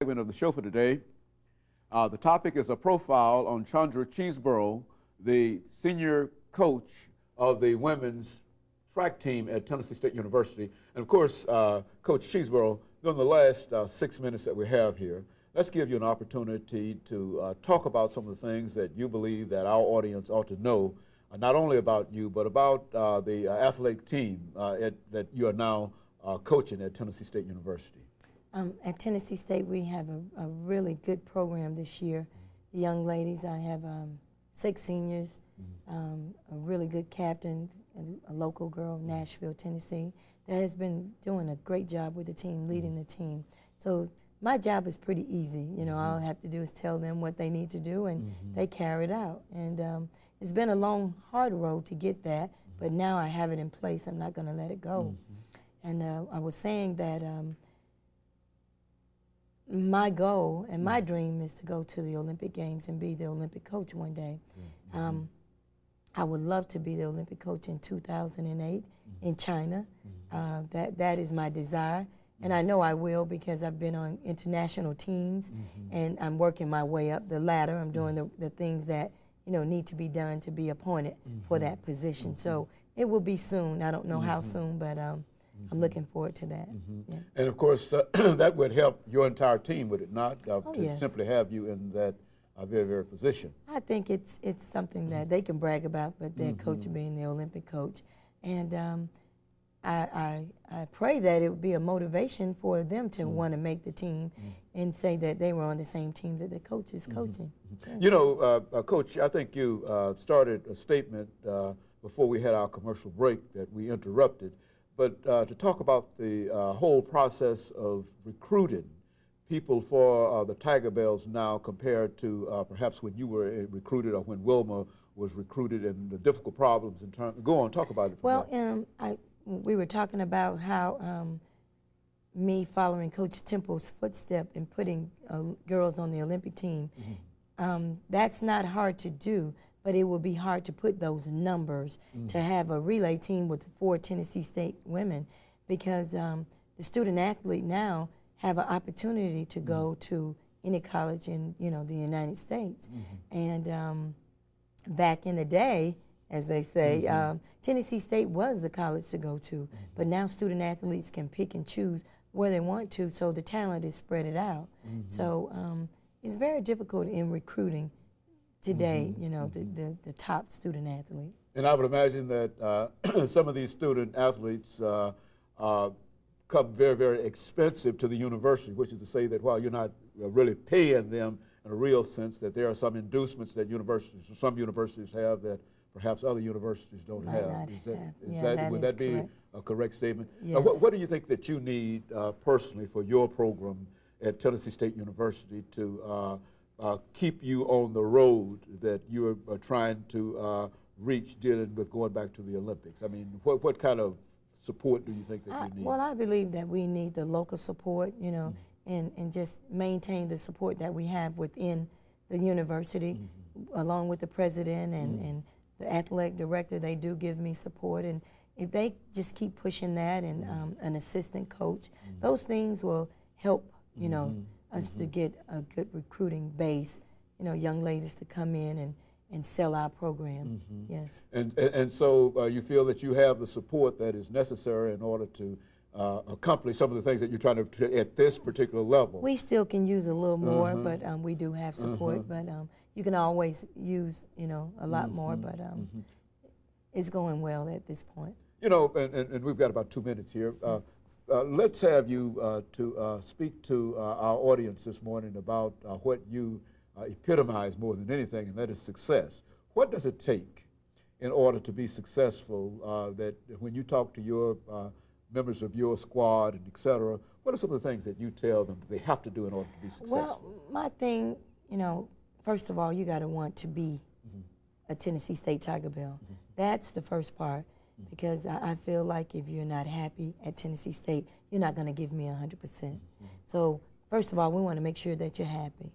Segment of the show for today. The topic is a profile on CCheeseboroug, the senior coach of the women's track team at Tennessee State University. And of course, Coach Cheeseborough, during the last 6 minutes that we have here, let's give you an opportunity to talk about some of the things that you believe that our audience ought to know, not only about you, but about the athletic team that you are now coaching at Tennessee State University. At Tennessee State, we have a really good program this year. The young ladies, I have 6 seniors, a really good captain, a local girl, Nashville, Tennessee, that has been doing a great job with the team, leading the team. So my job is pretty easy. You know, all I have to do is tell them what they need to do, and they carry it out. And it's been a long, hard road to get that, but now I have it in place. I'm not going to let it go. And I was saying that my goal and my dream is to go to the Olympic Games and be the Olympic coach one day. I would love to be the Olympic coach in 2008 in China. That is my desire. And I know I will, because I've been on international teams and I'm working my way up the ladder. I'm doing the things that need to be done to be appointed for that position. So it will be soon. I don't know how soon, but I'm looking forward to that. Yeah. And of course, that would help your entire team, would it not, to yes. simply have you in that very, very position? I think it's something that they can brag about, but their coach being the Olympic coach. And I pray that it would be a motivation for them to want to make the team and say that they were on the same team that the coach is coaching. Yeah. You know, Coach, I think you started a statement before we had our commercial break that we interrupted, but to talk about the whole process of recruiting people for the Tiger Bells now compared to perhaps when you were recruited or when Wilma was recruited, and the difficult problems in terms. Go on, talk about it. Well, we were talking about how me following Coach Temple's footstep and putting girls on the Olympic team, that's not hard to do, but it will be hard to put those numbers to have a relay team with 4 Tennessee State women, because the student athlete now have an opportunity to go to any college in the United States. And back in the day, as they say, Tennessee State was the college to go to, but now student athletes can pick and choose where they want to, so the talent is spread it out. So it's very difficult in recruiting today, the top student athlete. And I would imagine that some of these student athletes come very, very expensive to the university, which is to say that while you're not really paying them in a real sense, that there are some inducements that some universities have that perhaps other universities don't have. Would that be a correct statement? Yes. What do you think that you need personally for your program at Tennessee State University to keep you on the road that you are trying to reach, dealing with going back to the Olympics? I mean, what kind of support do you think that you need? Well, I believe that we need the local support, and just maintain the support that we have within the university, along with the president and the athletic director. They do give me support, and if they just keep pushing that, and an assistant coach, those things will help, us to get a good recruiting base, young ladies to come in and sell our program. Yes. And so you feel that you have the support that is necessary in order to accomplish some of the things that you're trying to at this particular level. We still can use a little more, but we do have support. But you can always use, a lot more. But it's going well at this point. And we've got about 2 minutes here. Let's have you to speak to our audience this morning about what you epitomize more than anything, and that is success. What does it take in order to be successful? That when you talk to your members of your squad and et cetera, what are some of the things that you tell them they have to do in order to be successful? Well, my thing, first of all, you got to want to be a Tennessee State Tiger Bell. That's the first part, because I feel like if you're not happy at Tennessee State, you're not going to give me 100%. So first of all, we want to make sure that you're happy.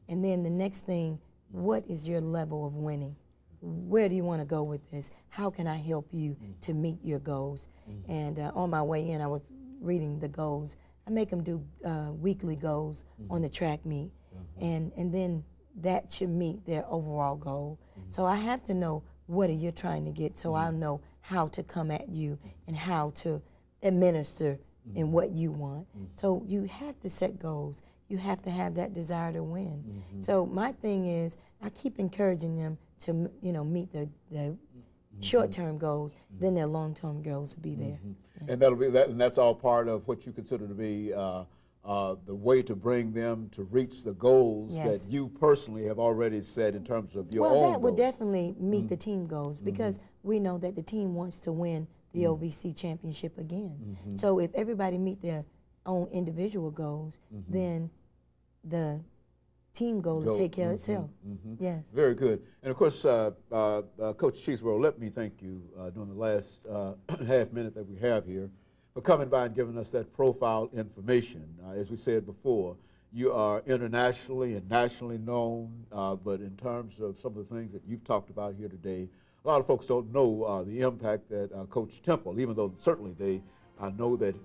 And then the next thing, what is your level of winning? Where do you want to go with this? How can I help you to meet your goals? And on my way in, I was reading the goals. I make them do weekly goals on the track meet, and then that should meet their overall goal. So I have to know what are you trying to get, so I'll know how to come at you and how to administer in what you want. So you have to set goals. You have to have that desire to win. So my thing is, I keep encouraging them to, you know, meet the short-term goals, then their long-term goals will be there. And that'll be that, and that's all part of what you consider to be the way to bring them to reach the goals that you personally have already set in terms of your own goals. Well, that would definitely meet the team goals, because we know that the team wants to win the OVC championship again. So if everybody meet their own individual goals, then the team goal will take care of itself. Yes. Very good. And of course, Coach Cheeseborough, let me thank you during the last half minute that we have here for coming by and giving us that profile information. As we said before, you are internationally and nationally known, but in terms of some of the things that you've talked about here today, a lot of folks don't know the impact that Coach Temple, even though certainly I know that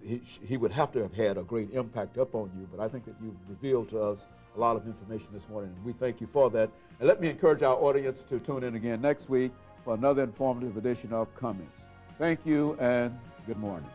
he would have to have had a great impact upon you, but I think that you've revealed to us a lot of information this morning, and we thank you for that. And let me encourage our audience to tune in again next week for another informative edition of Cummings. Thank you and good morning.